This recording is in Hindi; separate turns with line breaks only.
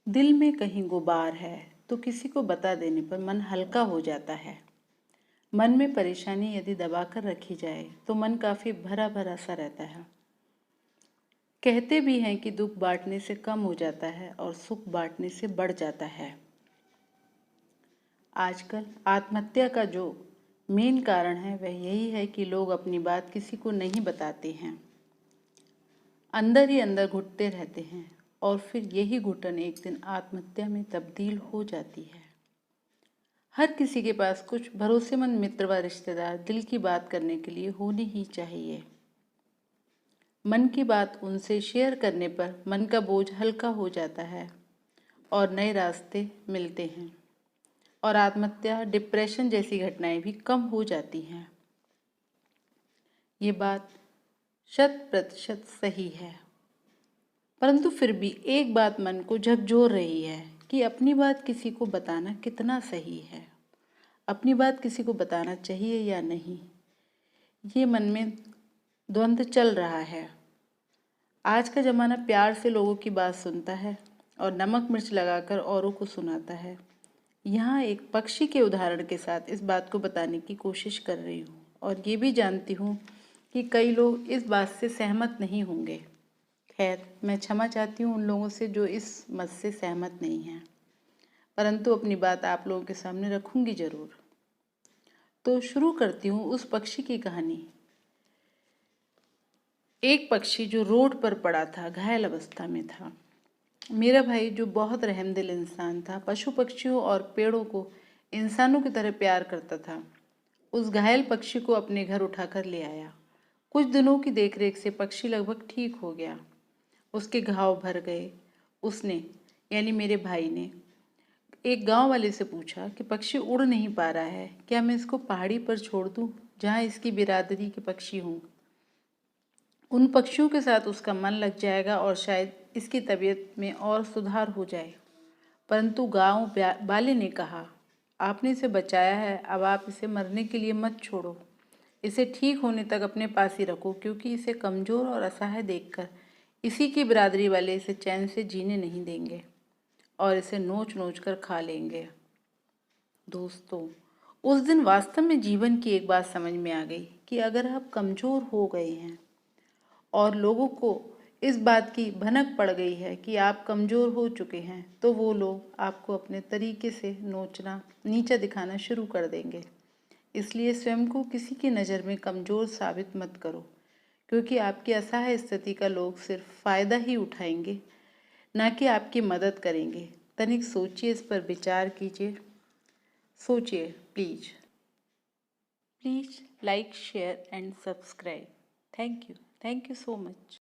दिल में कहीं गुबार है तो किसी को बता देने पर मन हल्का हो जाता है। मन में परेशानी यदि दबाकर रखी जाए तो मन काफी भरा भरा सा रहता है। कहते भी हैं कि दुख बांटने से कम हो जाता है और सुख बांटने से बढ़ जाता है। आजकल आत्महत्या का जो मेन कारण है वह यही है कि लोग अपनी बात किसी को नहीं बताते हैं, अंदर ही अंदर घुटते रहते हैं और फिर यही घुटन एक दिन आत्महत्या में तब्दील हो जाती है। हर किसी के पास कुछ भरोसेमंद मित्र व रिश्तेदार दिल की बात करने के लिए होने ही चाहिए। मन की बात उनसे शेयर करने पर मन का बोझ हल्का हो जाता है और नए रास्ते मिलते हैं और आत्महत्या, डिप्रेशन जैसी घटनाएं भी कम हो जाती हैं। ये बात 100% सही है, परंतु फिर भी एक बात मन को झकझोर रही है कि अपनी बात किसी को बताना कितना सही है, अपनी बात किसी को बताना चाहिए या नहीं। ये मन में द्वंद्व चल रहा है। आज का ज़माना प्यार से लोगों की बात सुनता है और नमक मिर्च लगाकर औरों को सुनाता है। यहाँ एक पक्षी के उदाहरण के साथ इस बात को बताने की कोशिश कर रही हूँ और ये भी जानती हूँ कि कई लोग इस बात से सहमत नहीं होंगे। खैर, मैं क्षमा चाहती हूँ उन लोगों से जो इस मत से सहमत नहीं हैं, परंतु अपनी बात आप लोगों के सामने रखूंगी ज़रूर। तो शुरू करती हूँ उस पक्षी की कहानी। एक पक्षी जो रोड पर पड़ा था, घायल अवस्था में था। मेरा भाई जो बहुत रहमदिल इंसान था, पशु पक्षियों और पेड़ों को इंसानों की तरह प्यार करता था, उस घायल पक्षी को अपने घर उठाकर ले आया। कुछ दिनों की देखरेख से पक्षी लगभग ठीक हो गया। उसके घाव भर गए। उसने यानी मेरे भाई ने एक गांव वाले से पूछा कि पक्षी उड़ नहीं पा रहा है, क्या मैं इसको पहाड़ी पर छोड़ दूं जहां इसकी बिरादरी के पक्षी हों। उन पक्षियों के साथ उसका मन लग जाएगा और शायद इसकी तबीयत में और सुधार हो जाए। परंतु गांव वाले ने कहा, आपने इसे बचाया है, अब आप इसे मरने के लिए मत छोड़ो। इसे ठीक होने तक अपने पास ही रखो, क्योंकि इसे कमज़ोर और असहाय देखकर इसी की बिरादरी वाले इसे चैन से जीने नहीं देंगे और इसे नोच नोच कर खा लेंगे। दोस्तों, उस दिन वास्तव में जीवन की एक बात समझ में आ गई कि अगर आप कमज़ोर हो गए हैं और लोगों को इस बात की भनक पड़ गई है कि आप कमज़ोर हो चुके हैं, तो वो लोग आपको अपने तरीके से नोचना, नीचा दिखाना शुरू कर देंगे। इसलिए स्वयं को किसी की नज़र में कमज़ोर साबित मत करो, क्योंकि आपकी असहाय स्थिति का लोग सिर्फ फ़ायदा ही उठाएंगे, ना कि आपकी मदद करेंगे। तनिक सोचिए, इस पर विचार कीजिए। सोचिए please. Please like, share and subscribe. Thank you so much.